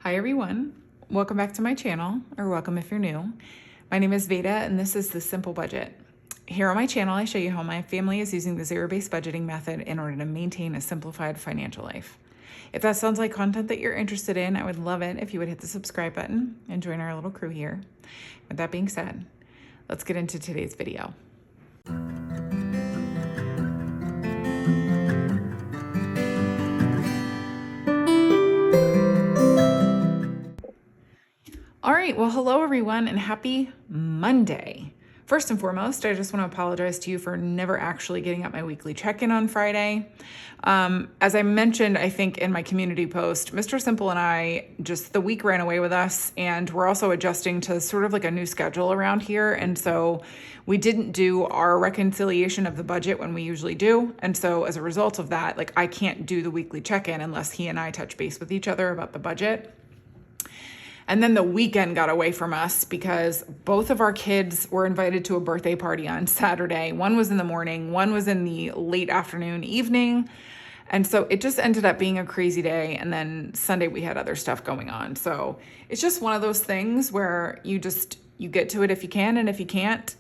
Hi everyone, welcome back to my channel, or welcome if you're new. My name is Veda and this is The Simple Budget. Here on my channel, I show you how my family is using the zero-based budgeting method in order to maintain a simplified financial life. If that sounds like content that you're interested in, I would love it if you would hit the subscribe button and join our little crew here. With that being said, let's get into today's video. All right, well, hello everyone and happy Monday. First and foremost, I just want to apologize to you for never actually getting up my weekly check-in on Friday. As I mentioned, I think in my community post, Mr. Simple and I, just the week ran away with us, and we're also adjusting to sort of like a new schedule around here. And so we didn't do our reconciliation of the budget when we usually do. And so as a result of that, like I can't do the weekly check-in unless he and I touch base with each other about the budget. And then the weekend got away from us because both of our kids were invited to a birthday party on Saturday. One was in the morning, one was in the late afternoon, evening. And so it just ended up being a crazy day. And then Sunday we had other stuff going on. So it's just one of those things where you get to it if you can, and if you can't,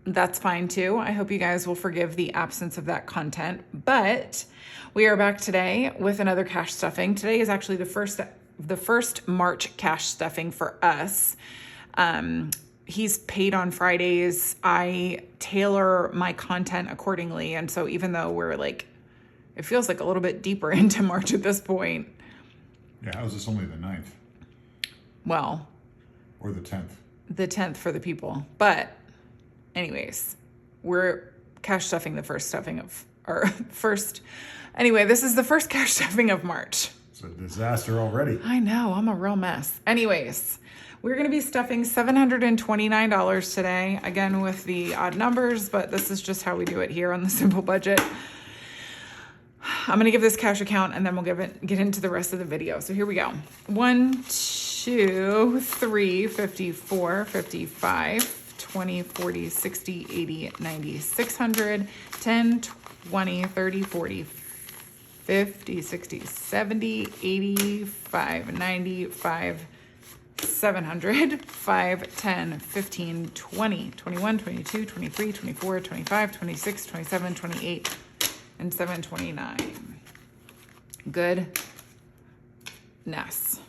that's fine too. I hope you guys will forgive the absence of that content. But we are back today with another cash stuffing. Today is actually the first March cash stuffing for us. He's paid on Fridays. I tailor my content accordingly. And so even though we're like, it feels like a little bit deeper into March at this point. Yeah, how is this only the 9th? Well. Or the 10th? The 10th for the people. But anyways, we're cash stuffing the first stuffing of our anyway, this is the first cash stuffing of March. It's a disaster already. I know, I'm a real mess. Anyways, we're going to be stuffing $729 today, again with the odd numbers, but this is just how we do it here on The Simple Budget. I'm going to give this cash account and then we'll get into the rest of the video. So here we go. 1, 2, 3, 54, 55, 20, 40, 60, 80, 90, 600, 10, 20, 30, 40, 50, 60, 70, 85, 95, 700, 5, 10, 15, 20, 21, 22, 23, 24, 25, 26, 27, 28, and 729. Goodness.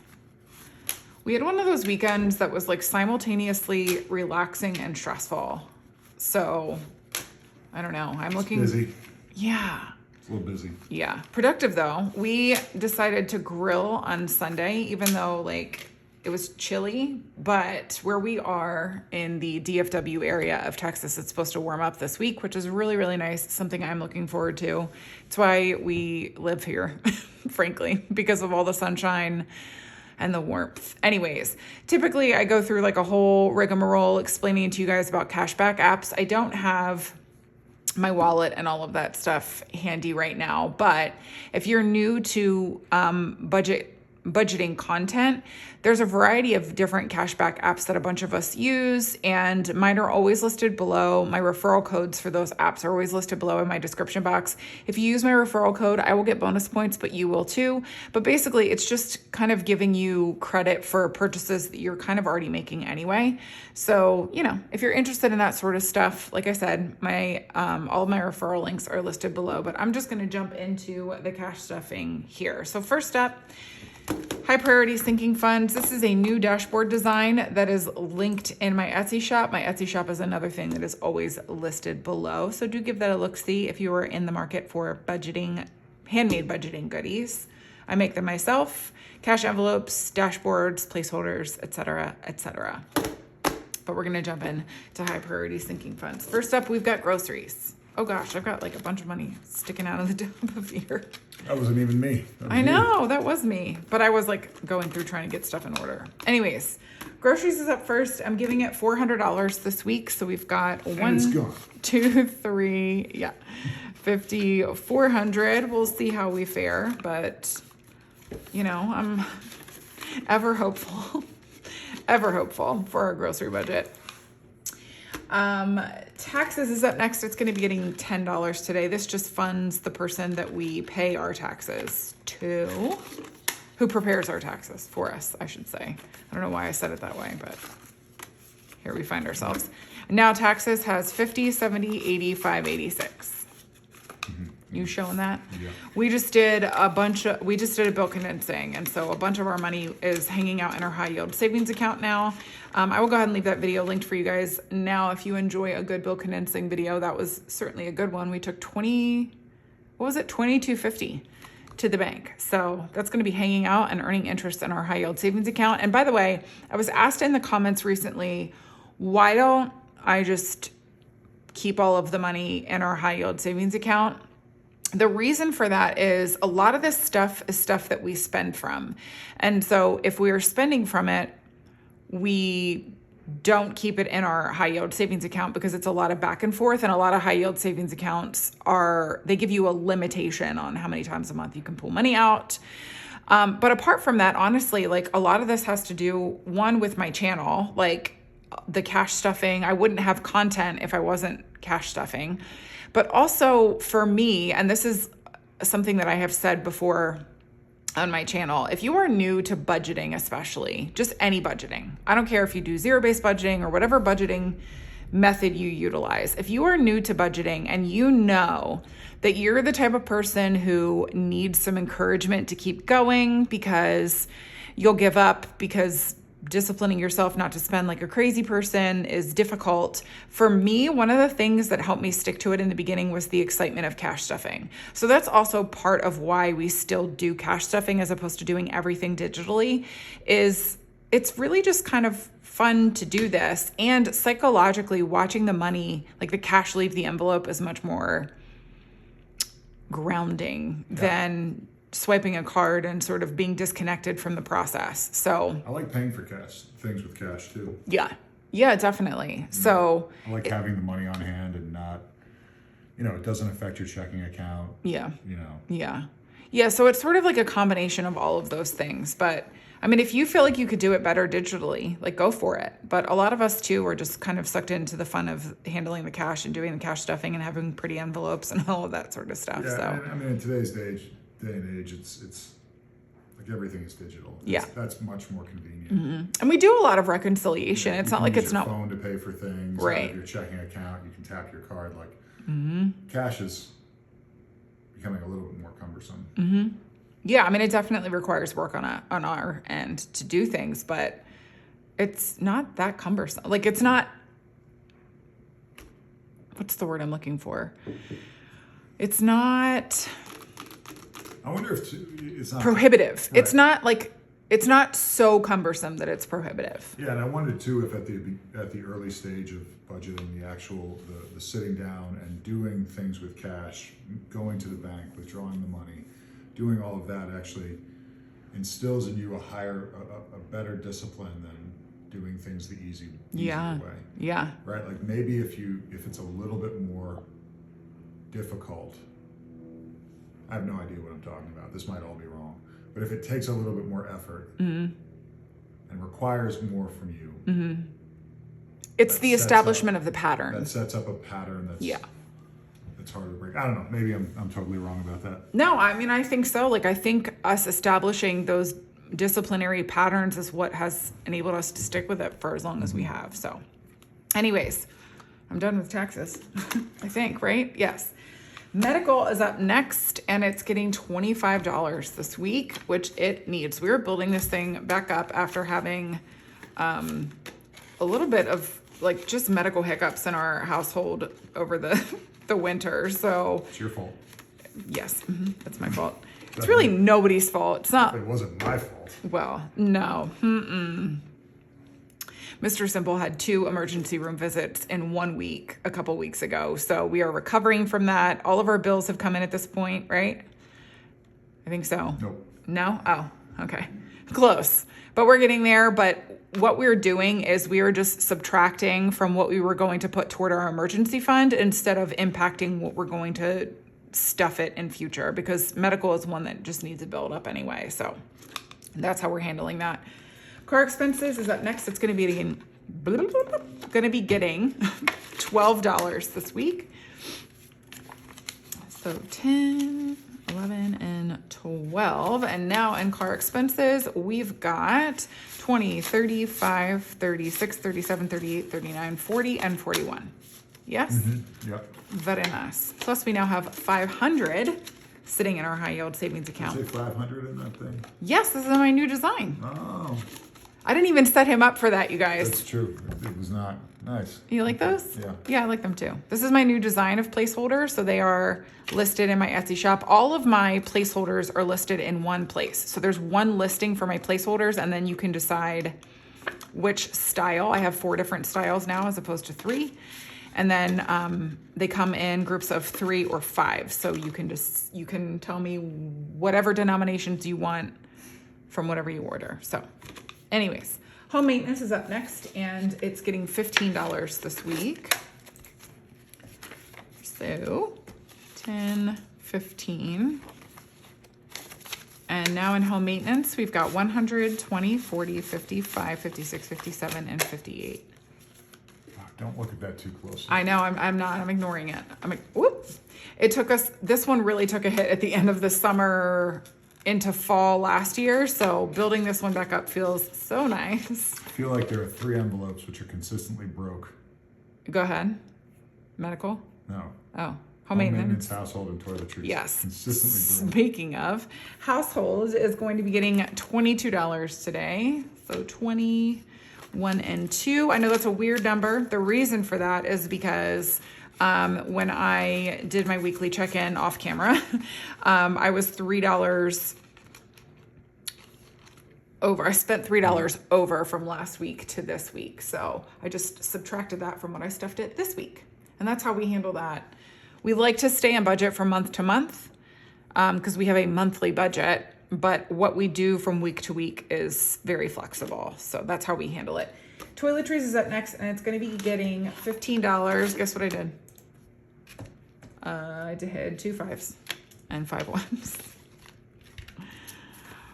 We had one of those weekends that was like simultaneously relaxing and stressful. So, I don't know. I'm looking... Busy. Yeah. It's a little busy. Yeah. Productive though. We decided to grill on Sunday, even though like it was chilly, but where we are in the DFW area of Texas, it's supposed to warm up this week, which is really, really nice. It's something I'm looking forward to. It's why we live here, frankly, because of all the sunshine and the warmth. Anyways, typically I go through like a whole rigmarole explaining to you guys about cashback apps. I don't have my wallet and all of that stuff handy right now. But if you're new to budgeting content, there's a variety of different cashback apps that a bunch of us use, and mine are always listed below. My referral codes for those apps are always listed below in my description box. If you use my referral code, I will get bonus points, but you will too. But basically, it's just kind of giving you credit for purchases that you're kind of already making anyway. So, you know, if you're interested in that sort of stuff, like I said, my all of my referral links are listed below, but I'm just going to jump into the cash stuffing here. So first up, high priority sinking funds. This is a new dashboard design that is linked in my Etsy shop. My Etsy shop is another thing that is always listed below. So do give that a look-see if you are in the market for budgeting, handmade budgeting goodies. I make them myself, cash envelopes, dashboards, placeholders, etc., etc. But we're gonna jump in to high priority sinking funds. First up, we've got groceries. Oh gosh, I've got like a bunch of money sticking out of the top of here. That wasn't even me. I know, that was me. But I was like going through trying to get stuff in order. Anyways, groceries is up first. I'm giving it $400 this week. So we've got 1, 2, 3, 50, 400. We'll see how we fare. But, you know, I'm ever hopeful for our grocery budget. Taxes is up next. It's going to be getting $10 today. This just funds the person that we pay our taxes to. who prepares our taxes for us, I should say. I don't know why I said it that way, but here we find ourselves. Now taxes has 50, 70, 85, 86. You showing that? Yeah. We just did a bill condensing. And so a bunch of our money is hanging out in our high yield savings account now. I will go ahead and leave that video linked for you guys. Now, if you enjoy a good bill condensing video, that was certainly a good one. We took $22.50 to the bank. So that's going to be hanging out and earning interest in our high yield savings account. And by the way, I was asked in the comments recently, why don't I just keep all of the money in our high yield savings account? The reason for that is a lot of this stuff is stuff that we spend from. And so if we are spending from it, we don't keep it in our high yield savings account because it's a lot of back and forth, and a lot of high yield savings accounts they give you a limitation on how many times a month you can pull money out. But apart from that, honestly, like a lot of this has to do, one, with my channel, like the cash stuffing. I wouldn't have content if I wasn't cash stuffing. But also for me, and this is something that I have said before on my channel, if you are new to budgeting, especially just any budgeting, I don't care if you do zero-based budgeting or whatever budgeting method you utilize. If you are new to budgeting and you know that you're the type of person who needs some encouragement to keep going because you'll give up because disciplining yourself not to spend like a crazy person is difficult. For me, one of the things that helped me stick to it in the beginning was the excitement of cash stuffing. So that's also part of why we still do cash stuffing as opposed to doing everything digitally, is it's really just kind of fun to do this. And psychologically, watching the money, like the cash leave the envelope, is much more grounding than swiping a card and sort of being disconnected from the process. So I like paying for things with cash too. Yeah, definitely. So I like having the money on hand and not, it doesn't affect your checking account. Yeah. So it's sort of like a combination of all of those things. But I mean, if you feel like you could do it better digitally, like go for it. But a lot of us too are just kind of sucked into the fun of handling the cash and doing the cash stuffing and having pretty envelopes and all of that sort of stuff. Yeah, so I mean, in today's day and age, it's like everything is digital. That's much more convenient. And we do a lot of reconciliation. It's not like it's not phone to pay for things. Right. Your checking account, you can tap your card. Like cash is becoming a little bit more cumbersome. Yeah, I mean, it definitely requires work on our end to do things, but it's not that cumbersome. Like it's not, what's the word I'm looking for? It's not, I wonder if it's not prohibitive. Right. It's not so cumbersome that it's prohibitive. Yeah, and I wondered too if at the early stage of budgeting, the sitting down and doing things with cash, going to the bank, withdrawing the money, doing all of that actually instills in you a better discipline than doing things the easier way. Yeah. Right? Like maybe if it's a little bit more difficult, I have no idea what I'm talking about. This might all be wrong. But if it takes a little bit more effort and requires more from you, it's the establishment of the pattern. That sets up a pattern that's harder to break. I don't know. Maybe I'm totally wrong about that. No, I mean, I think so. Like, I think us establishing those disciplinary patterns is what has enabled us to stick with it for as long as we have. So anyways, I'm done with taxes, I think, right? Yes. Medical is up next, and it's getting $25 this week, which it needs. We're building this thing back up after having a little bit of like just medical hiccups in our household over the winter. So It's your fault. yes, that's my fault. It's really nobody's fault. It's not. It wasn't my fault. Well, no. Mr. Simple had 2 emergency room visits in 1 week a couple weeks ago. So we are recovering from that. All of our bills have come in at this point, right? I think so. Nope. No? Oh, okay. Close. But we're getting there. But what we're doing is we are just subtracting from what we were going to put toward our emergency fund instead of impacting what we're going to stuff it in future, because medical is one that just needs to build up anyway. So that's how we're handling that. Car expenses is up next. It's going to be getting $12 this week. So 10, 11 and 12. And now in car expenses, we've got 20, 35, 36, 37, 38, 39, 40, and 41. Yes? Yep. Very nice. Plus we now have 500 sitting in our high yield savings Say account. 500 in that thing? Yes, this is my new design. Oh, I didn't even set him up for that, you guys. that's true. It was not nice. You like those? Yeah. Yeah, I like them too. This is my new design of placeholders. So they are listed in my Etsy shop. All of my placeholders are listed in one place. So there's one listing for my placeholders, and then you can decide which style. I have 4 different styles now as opposed to 3. And then they come in groups of 3 or 5. So you can tell me whatever denominations you want from whatever you order. So anyways, home maintenance is up next, and it's getting $15 this week. So 10, 15. And now in home maintenance, we've got 100, 20, 40, 55, 56, 57, and 58. Don't look at that too closely. I know, I'm ignoring it. I'm like, whoops. This one really took a hit at the end of the summer into fall last year. So building this one back up feels so nice. I feel like there are 3 envelopes which are consistently broke. Go ahead. Medical? No. Oh, home maintenance. Household, and toiletries. Yes. Consistently broke. Speaking of, household is going to be getting $22 today. So 21 and 2. I know that's a weird number. The reason for that is because when I did my weekly check-in off camera, I was $3 over. I spent $3 over from last week to this week. So I just subtracted that from what I stuffed it this week. And that's how we handle that. We like to stay on budget from month to month because we have a monthly budget. But what we do from week to week is very flexible. So that's how we handle it. Toiletries is up next, and it's going to be getting $15. Guess what I did? I did 2 5s and 5 1s.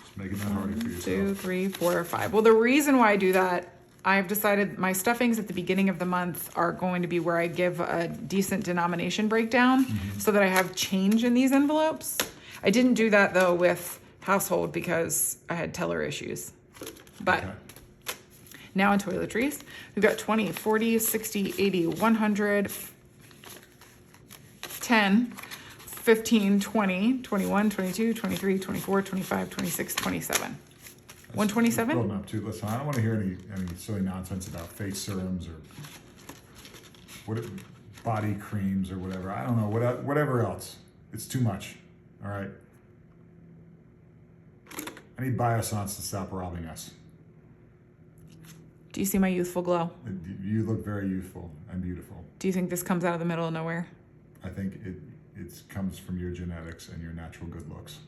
Just making that harder for yourself. 2, 3, 4, 5. Well, the reason why I do that, I've decided my stuffings at the beginning of the month are going to be where I give a decent denomination breakdown so that I have change in these envelopes. I didn't do that though with household because I had teller issues. But Okay. now in toiletries, we've got 20, 40, 60, 80, 100, 10, 15, 20, 21, 22, 23, 24, 25, 26, 27. 127? Building up to. Listen, I don't want to hear any silly nonsense about face serums or body creams or whatever. I don't know, whatever else. It's too much. All right. I need Biossance to stop robbing us. Do you see my youthful glow? You look very youthful and beautiful. Do you think this comes out of the middle of nowhere? I think it comes from your genetics and your natural good looks.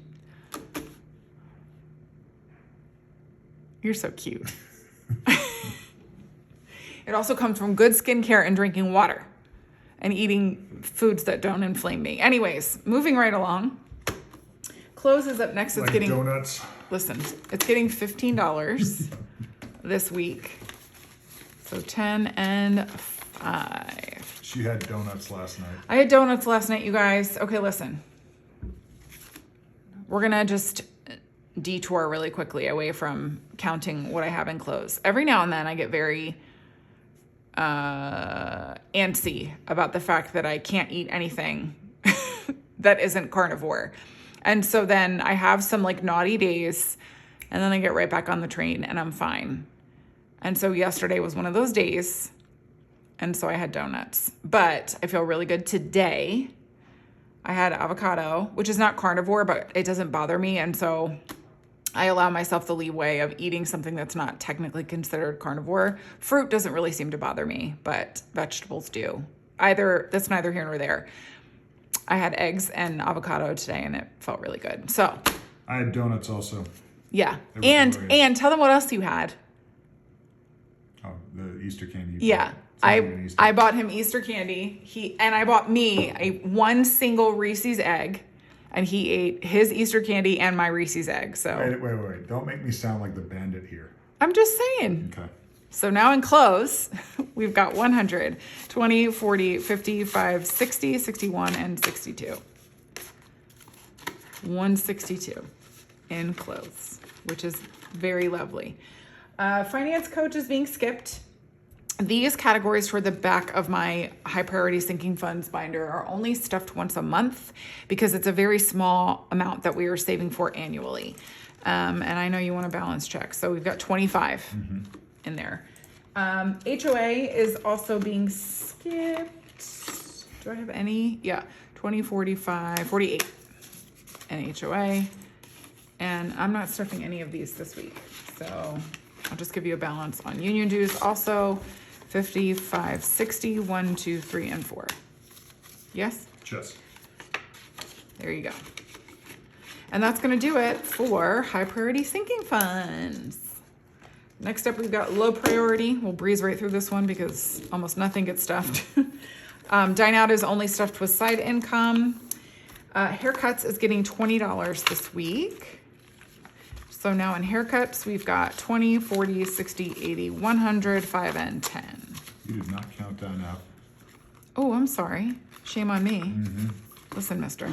You're so cute. It also comes from good skincare and drinking water and eating foods that don't inflame me. Anyways, moving right along. Clothes is up next. It's Like getting donuts. Listen, it's getting $15 this week. So 10 and 5. She had donuts last night. I had donuts last night, you guys. Okay, listen. We're going to just detour really quickly away from counting what I have in clothes. Every now and then I get very antsy about the fact that I can't eat anything that isn't carnivore. And so then I have some like naughty days, and then I get right back on the train and I'm fine. And so yesterday was one of those days, and so I had donuts. But I feel really good today. I had avocado, which is not carnivore, but it doesn't bother me. And so I allow myself the leeway of eating something that's not technically considered carnivore. Fruit doesn't really seem to bother me, but vegetables do. That's neither here nor there. I had eggs and avocado today, and it felt really good. So I had donuts also. yeah, They were and glorious. tell them what else you had. Oh, the Easter candy. Yeah, I bought him Easter candy. I bought me one single Reese's egg, and he ate his Easter candy and my Reese's egg. So Wait. Don't make me sound like the bandit here. I'm just saying. Okay. So now in clothes, we've got 100, 20, 40, 55, 60, 61, and 62. $162 in clothes, which is very lovely. Finance coach is being skipped. These categories toward the back of my high priority sinking funds binder are only stuffed once a month because it's a very small amount that we are saving for annually. And I know you want a balance check. So we've got 25 in there. HOA is also being skipped. Do I have any? Yeah, 20, 45, 48 in HOA. And I'm not stuffing any of these this week. So I'll just give you a balance on union dues. Also 55, 60, 1, 2, 3, and 4. Yes? Just. There you go. And that's going to do it for high priority sinking funds. Next up, we've got low priority. We'll breeze right through this one because almost nothing gets stuffed. Dine out is only stuffed with side income. Haircuts is getting $20 this week. So now in haircuts, we've got 20, 40, 60, 80, 100, 5, and 10. You did not count that out. Oh, I'm sorry. Shame on me. Listen, mister.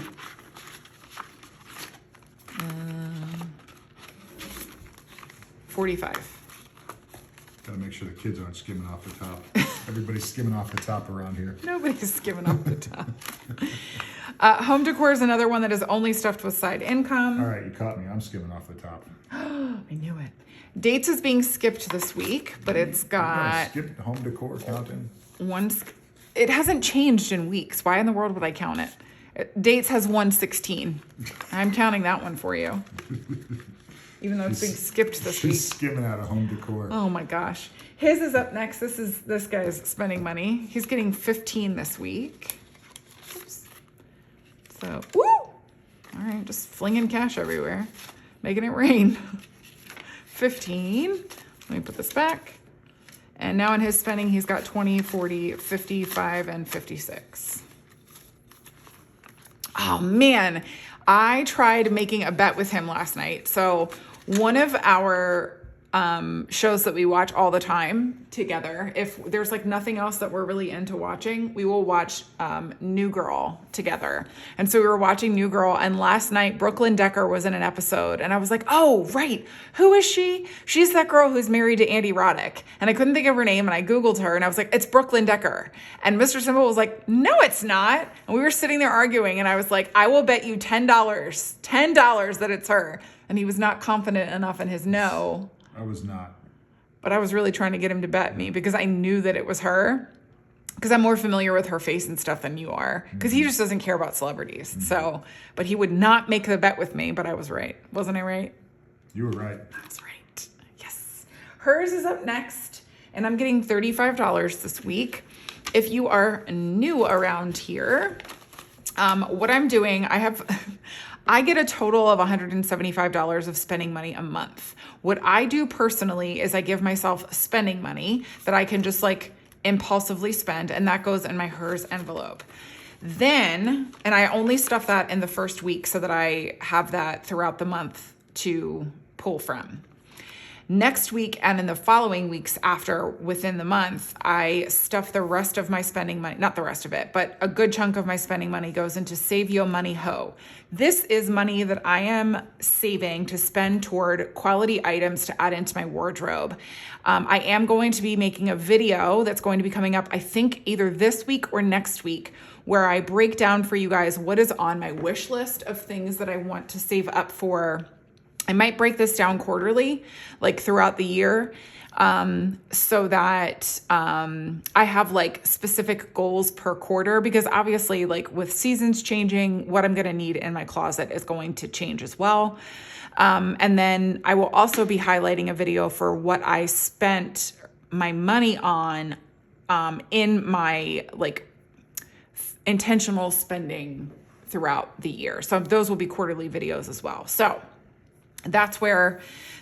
45. Gotta make sure the kids aren't skimming off the top. Everybody's skimming off the top around here. Nobody's skimming off the top. Home decor is another one that is only stuffed with side income. All right, you caught me. I'm skimming off the top. I knew it. Dates is being skipped this week, but it's got Skip home decor counting. it hasn't changed in weeks. Why in the world would I count it? Dates has 116. I'm counting that one for you. Even though it's being skipped this week. She's skimming out of home decor. Oh my gosh. His is up next. This guy's spending money. He's getting 15 this week. Oops. So, woo! All right, just flinging cash everywhere. Making it rain. 15. Let me put this back. And now in his spending, he's got 20, 40, 55, and 56. Oh man, I tried making a bet with him last night. So one of our shows that we watch all the time together, if there's like nothing else that we're really into watching, we will watch New Girl together. And so we were watching New Girl, and last night Brooklyn Decker was in an episode, and I was like, oh, right, who is she? She's that girl who's married to Andy Roddick. And I couldn't think of her name, and I Googled her, and I was like, it's Brooklyn Decker. And Mr. Simple was like, no, it's not. And we were sitting there arguing, and I was like, I will bet you $10 that it's her. And he was not confident enough in his no. I was not. But I was really trying to get him to bet me because I knew that it was her. Because I'm more familiar with her face and stuff than you are. Because he just doesn't care about celebrities. So, but he would not make the bet with me, but I was right. Wasn't I right? You were right. I was right. Yes. Hers is up next, and I'm getting $35 this week. If you are new around here, what I'm doing, I get a total of $175 of spending money a month. What I do personally is I give myself spending money that I can just like impulsively spend, and that goes in my hers envelope. Then, and I only stuff that in the first week so that I have that throughout the month to pull from. Next week and in the following weeks after within the month, I stuff the rest of my spending money, not the rest of it, but a good chunk of my spending money goes into Save Yo Money Ho. This is money that I am saving to spend toward quality items to add into my wardrobe. I am going to be making a video that's going to be coming up, I think either this week or next week, where I break down for you guys what is on my wish list of things that I want to save up for. I might break this down quarterly, like throughout the year, so that I have like specific goals per quarter, because obviously like with seasons changing, what I'm going to need in my closet is going to change as well. And then I will also be highlighting a video for what I spent my money on in my like intentional spending throughout the year. So those will be quarterly videos as well. So that's where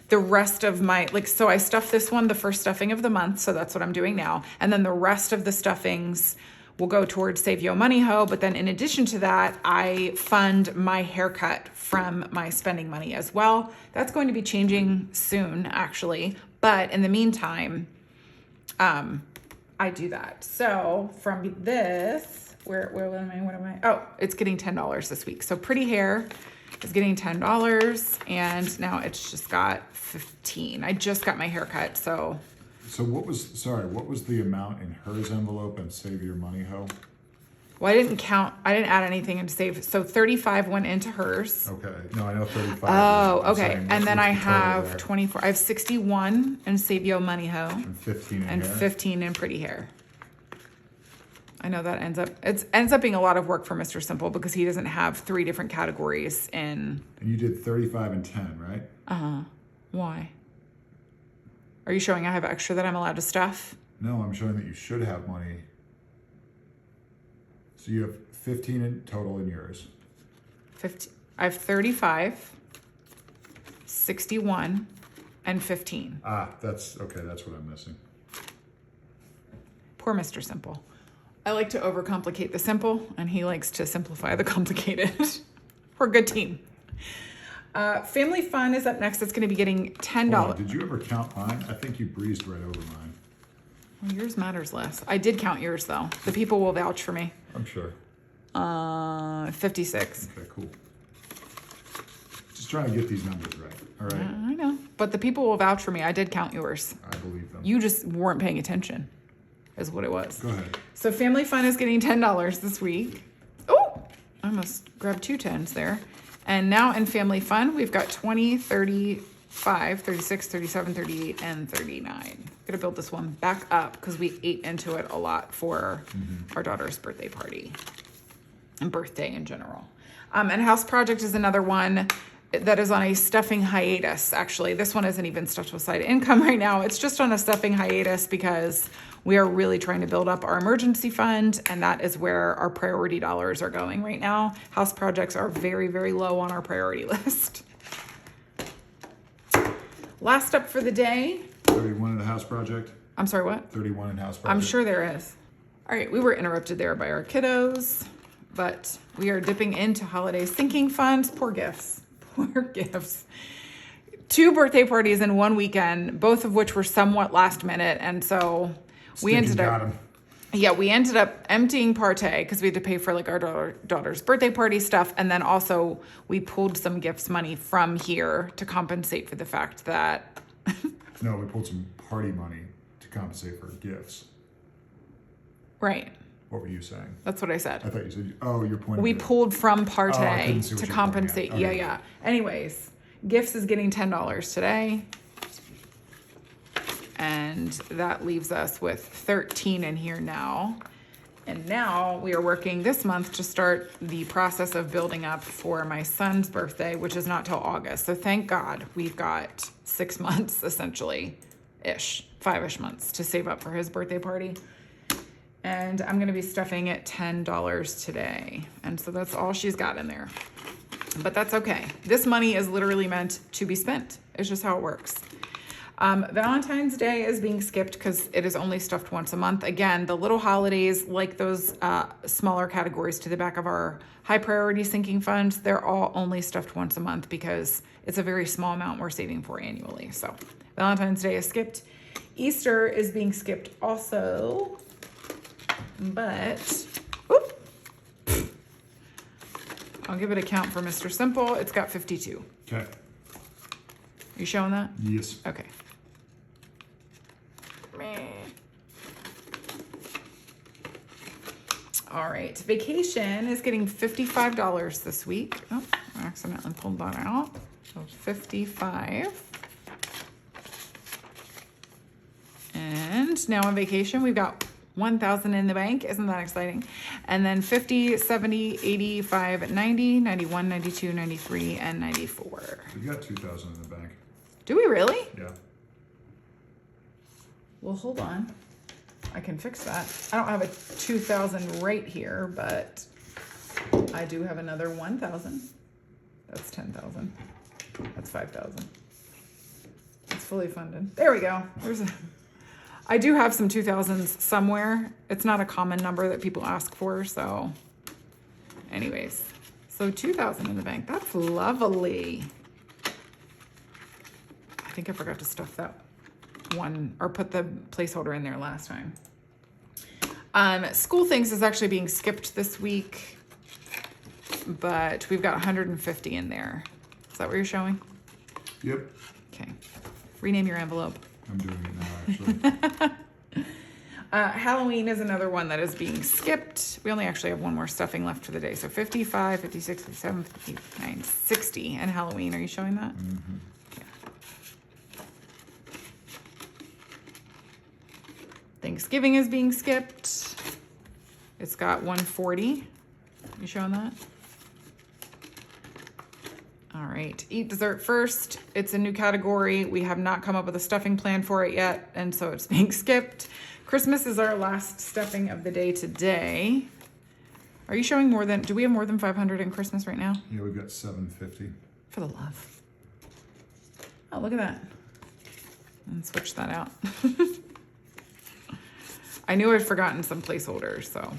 the rest of my, like, so I stuffed this one, the first stuffing of the month. So that's what I'm doing now. And then the rest of the stuffings will go towards Save Yo Money Ho. But then in addition to that, I fund my haircut from my spending money as well. That's going to be changing soon, actually. But in the meantime, I do that. So from this, where am I? What am I? Oh, it's getting $10 this week. So pretty hair is getting $10, and now it's just got 15. I just got my hair cut, so. So what was the amount in hers envelope and Save Your Money Ho? Well, I didn't add anything into save. So 35 went into hers. Okay. No, I know 35. Oh, I'm okay. saying, And then I what's the total have there? 24. I have 61 in Save Your Money Ho And 15 in and hair? 15 in Pretty Hair. I know that ends up being a lot of work for Mr. Simple because he doesn't have 3 different categories in. And you did 35 and 10, right? Uh-huh. Why? Are you showing I have extra that I'm allowed to stuff? No, I'm showing that you should have money. So you have 15 in total in yours. 50. I have 35, 61, and 15. That's okay. That's what I'm missing. Poor Mr. Simple. I like to overcomplicate the simple, and he likes to simplify the complicated. We're a good team. Family Fun is up next. It's going to be getting $10. Hold on, did you ever count mine? I think you breezed right over mine. Well, yours matters less. I did count yours, though. The people will vouch for me. I'm sure. 56. Okay, cool. Just trying to get these numbers right. All right. I know. But the people will vouch for me. I did count yours. I believe them. You just weren't paying attention, is what it was. Go ahead. So Family Fun is getting $10 this week. Oh, I almost grabbed 2 10s there. And now in Family Fun, we've got 20, 35, 36, 37, 38, and 39. Gonna build this one back up because we ate into it a lot for our daughter's birthday party and birthday in general. And House Project is another one that is on a stuffing hiatus. Actually, this one isn't even stuffed with side income right now. It's just on a stuffing hiatus because we are really trying to build up our emergency fund, and that is where our priority dollars are going right now. House projects are very, very low on our priority list. Last up for the day. 31 in the house project. I'm sorry, what? 31 in house project. I'm sure there is. All right, we were interrupted there by our kiddos, but we are dipping into holiday sinking funds. Poor gifts. Poor gifts. 2 birthday parties in one weekend, both of which were somewhat last minute, and so we ended up emptying Partey because we had to pay for like our daughter's birthday party stuff, and then also we pulled some gifts money from here to compensate for the fact that No, we pulled some party money to compensate for gifts. right. What were you saying? That's what I said. I thought you said, oh, you're pointing. We to- pulled from I Partey couldn't see what to you're compensate. pointing at. Okay. Yeah. Anyways, gifts is getting $10 today. And that leaves us with 13 in here now. And now we are working this month to start the process of building up for my son's birthday, which is not till August. So thank God we've got 6 months, essentially, 5-ish months to save up for his birthday party. And I'm going to be stuffing at $10 today. And so that's all she's got in there. But that's okay. This money is literally meant to be spent. It's just how it works. Valentine's Day is being skipped because it is only stuffed once a month. Again, the little holidays, like those smaller categories to the back of our high priority sinking fund, they're all only stuffed once a month because it's a very small amount we're saving for annually. So Valentine's Day is skipped. Easter is being skipped also. But, I'll give it a count for Mr. Simple. It's got 52. Okay. You showing that? Yes. Okay. All right. Vacation is getting $55 this week. Oh, I accidentally pulled that out. So 55. And now on vacation, we've got 1,000 in the bank. Isn't that exciting? And then 50, 70, 85, 90, 91, 92, 93, and 94. We got 2,000 in the bank. Do we really? Yeah. Well, hold on. I can fix that. I don't have a 2,000 right here, but I do have another 1,000. That's 10,000. That's 5,000. It's fully funded. There we go. I do have some 2,000s somewhere. It's not a common number that people ask for, so anyways. So 2,000 in the bank. That's lovely. I think I forgot to stuff that one or put the placeholder in there last time. School things is actually being skipped this week. but we've got 150 in there. Is that what you're showing? Yep, Okay. Rename your envelope. I'm doing it now, actually. Halloween is another one that is being skipped. We only actually have one more stuffing left for the day. So 55, 56, 57, 59, 60. And Halloween, are you showing that? Okay. Thanksgiving is being skipped. It's got 140. You showing that? All right, eat dessert first. It's a new category. We have not come up with a stuffing plan for it yet, and so it's being skipped. Christmas is our last stuffing of the day today. Are you showing more than, do we have more than 500 in Christmas right now? Yeah, we've got 750. For the love. Oh, look at that. And switch that out. I knew I'd forgotten some placeholders, so.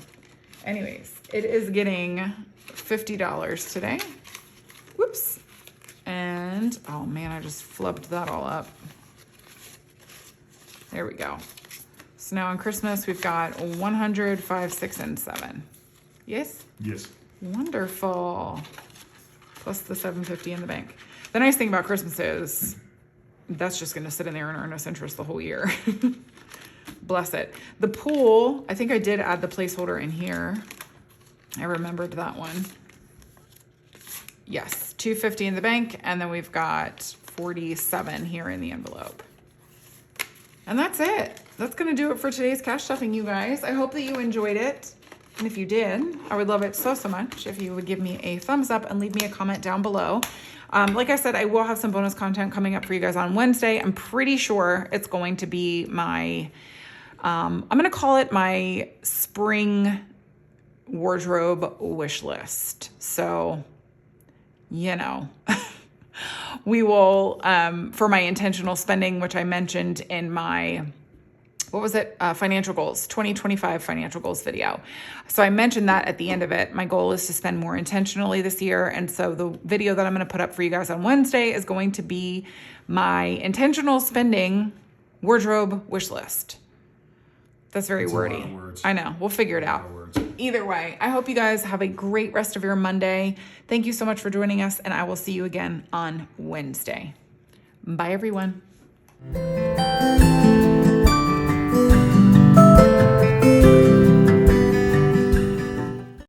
Anyways, it is getting $50 today. Whoops. And, oh man, I just flubbed that all up. There we go. So now on Christmas, we've got 100, 5, 6, and 7. Yes? Yes. Wonderful. Plus the 750 in the bank. The nice thing about Christmas is that's just going to sit in there and earn us interest the whole year. Bless it. The pool, I think I did add the placeholder in here. I remembered that one. Yes, 250 in the bank, and then we've got 47 here in the envelope. And that's it. That's gonna do it for today's cash stuffing, you guys. I hope that you enjoyed it. And if you did, I would love it so much if you would give me a thumbs up and leave me a comment down below. Like I said, I will have some bonus content coming up for you guys on Wednesday. I'm pretty sure it's going to be my, I'm gonna call it my spring wardrobe wish list. So, you know, we will, for my intentional spending, which I mentioned in my, what was it? Financial goals, 2025 financial goals video. So I mentioned that at the end of it. My goal is to spend more intentionally this year. And so the video that I'm going to put up for you guys on Wednesday is going to be my intentional spending wardrobe wish list. That's very wordy. A lot of words. I know. We'll figure it out. Either way, I hope you guys have a great rest of your Monday. Thank you so much for joining us, and I will see you again on Wednesday. Bye, everyone.